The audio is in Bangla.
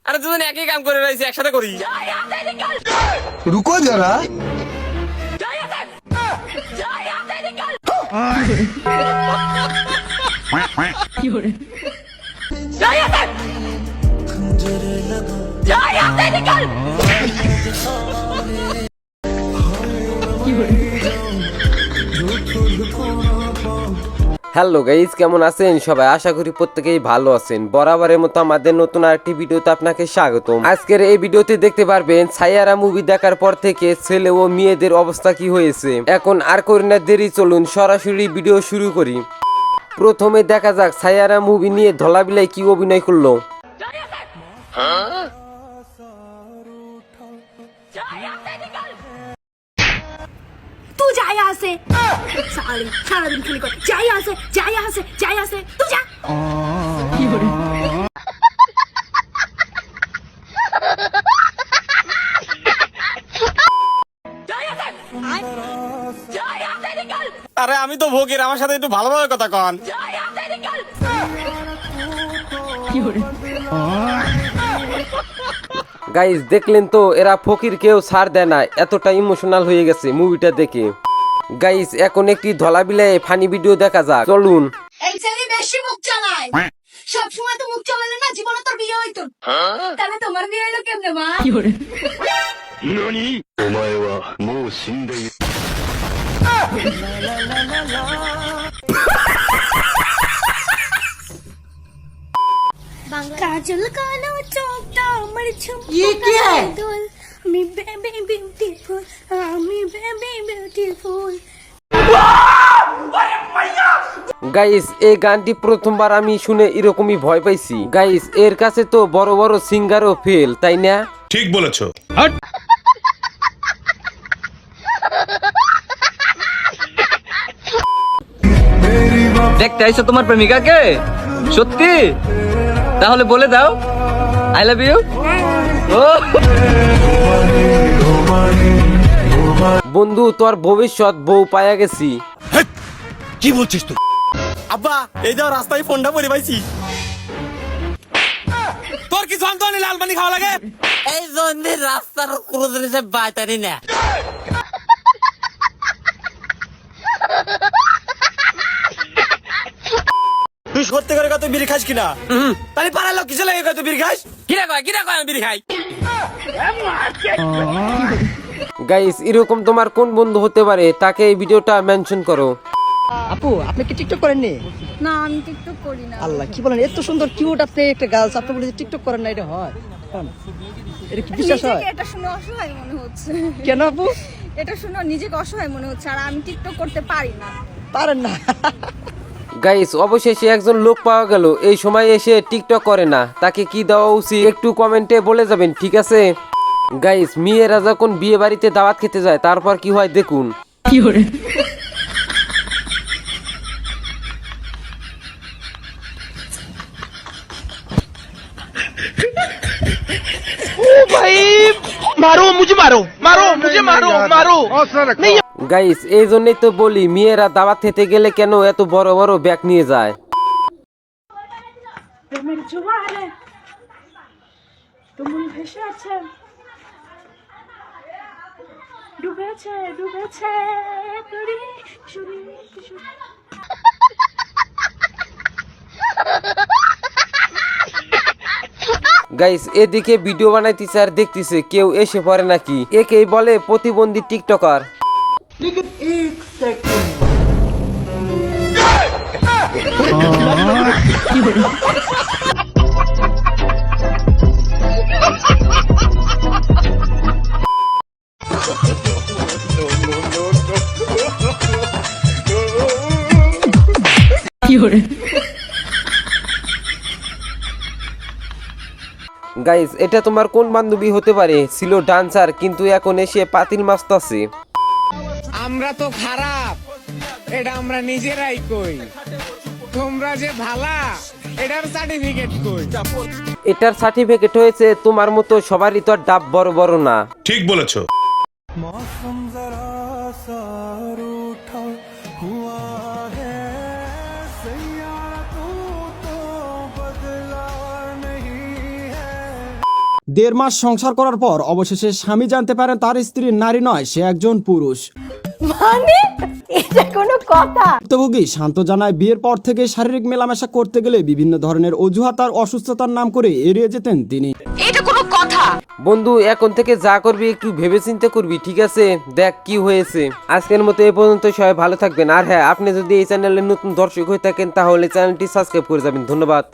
আরে দুজন একই কাম করে রয়েছে, একসাথে করি। रुको जरा। হ্যালো গাইস, কেমন আছেন সবাই? আশা করি প্রত্যেকেই ভালো আছেন। বরাবরের মতো আমাদের নতুন আরেকটি ভিডিওতে আপনাকে স্বাগতম। আজকের এই ভিডিওতে দেখতে পারবেন সাইয়ারা মুভি দেখার পর থেকে ছেলে ও মেয়েদের অবস্থা কি হয়েছে। এখন আর করি না দেরি, চলুন সরাসরি ভিডিও শুরু করি। প্রথমে দেখা যাক সাইয়ারা মুভি নিয়ে ধলাবিলাই কি অভিনয় করলো। तू जा यहाँ से साले सारा दिन खाली कर जा यहाँ से जा यहाँ से जा यहाँ से तू जा আরে আমি তো ভোগের, আমার সাথে একটু ভালোভাবে কথা কন। গাইস দেখলেন তো, এরা ফকির কেউ ছাড় দেয় না, এতটা ইমোশনাল হয়ে গেছে মুভিটা দেখে। গাইস এখন একটি ধলাবিলায় ফানি ভিডিও দেখা যাক, চলুন। এই ছেলে বেশি মুখ চালায় সব সময় তো মুখ চালালে না জীবনে তোর বিয়ে হইতো তাহলে তোমার বিয়ে হলো কেমনে মা ननी? お前はもう死んでいる。 काजल काला चौकटा अमर झुमका ये क्या है? Me baby beautiful me baby beautiful guys এই গানটি প্রথমবার আমি শুনে এরকমই ভয় পাইছি। গাইস এর কাছে তো বড় বড় সিঙ্গারও ফেল, তাই না? ঠিক বলেছো। দেখতে আইছো তোমার প্রেমিকাকে? সত্যি? তাহলে বলে দাও আই লাভ ইউ। বন্ধু তোর ভবিষ্যৎ বউ পায়া গেছি। কি বলছিস তুই? আব্বা এই যাও রাস্তায় ফোনটা পরে পাইছি। তোর কি যন্ত্রণা লাল পানি খাওয়া লাগে? এই জন্য রাস্তার কোনো জিনিসে বাইতারি না। তুই সত্যি করে কত বিড়ি খাস কিনা? তাহলে পাড়ার লোক কিসে লাগে কত বিড়ি খাস? কিরা কয় আমি বিড়ি খাই? গাইস এরকম তোমার কোন বন্ধু হতে পারে, তাকে এই ভিডিওটা মেনশন করো। আপু আপনি কি টিকটক করেননি? না আমি টিকটক করি না আল্লাহ কি বলেন, এত সুন্দর কিউট আপনি একটা গার্লস, আপনি বলে টিকটক করেন না, এটা হয়? হন। এটা কি বিশ্বাস হয়? নিজেকে এটা শুনে অসহায় মনে হচ্ছে। কেন আপু? এটা শুনে নিজেকে অসহায় মনে হচ্ছে, আর আমি টিকটক করতে পারি না। পারেন না? গাইস অবশেষে একজন লোক পাওয়া গেল এই সময় এসে টিকটক করে না, তাকে কি দেওয়া উচিত একটু কমেন্টে বলে যাবেন, ঠিক আছে? গাইস মেয়েরা যখন বিয়ে বাড়িতে দাওয়াত খেতে যায় তারপর কি হয় দেখুন। গাইস এই জন্যই তো বলি মেয়েরা দাওয়াত খেতে গেলে কেন এত বড় বড় ব্যাগ নিয়ে যায়। প্রেমের জোয়ারে তুমি ভেসে আছে ডুবেছে ডুবেছে তুরি শুনি গাইস এদিকে ভিডিও বানাইতেছে আর দেখতেছে কেউ এসে পড়ে নাকি, একেই বলে প্রতিবন্ধী টিকটকার। গাইস এটা তোমার কোন বান্ধবী হতে পারে? ছিল ডান্সার কিন্তু এখন এসে পাতিল মাস্তাছে। আমরা তো খারাপ এটা আমরা নিজেরাই কই, তোমরা যে ভালা এটার সার্টিফিকেট কই? এটার সার্টিফিকেট হয়েছে তোমার মতো সবারই তো আর ডাব বড় বড় না। ঠিক বলেছো। 1.5 মাস সংসার করার পর অবশেষে স্বামী জানতে পারেন তার স্ত্রী নারী নয়, সে একজন পুরুষ। মানে এটা কোনো কথা? ভুক্তভোগী শান্ত জানায় বিয়ের পর থেকে শারীরিক মেলামেশা করতে গেলে বিভিন্ন ধরনের অজুহাত আর অসুস্থতার নাম করে এড়িয়ে যেতেন তিনি। এটা কোনো কথা? বন্ধু এখন থেকে যা করবি একটু ভেবেচিন্তে করবি, ঠিক আছে? দেখ কি হয়েছে। আজকের মতো এ পর্যন্ত, সবাই ভালো থাকবেন। আর হ্যাঁ, আপনি যদি এই চ্যানেলে নতুন দর্শক হয়ে থাকেন তাহলে চ্যানেলটি সাবস্ক্রাইব করে যাবেন। ধন্যবাদ।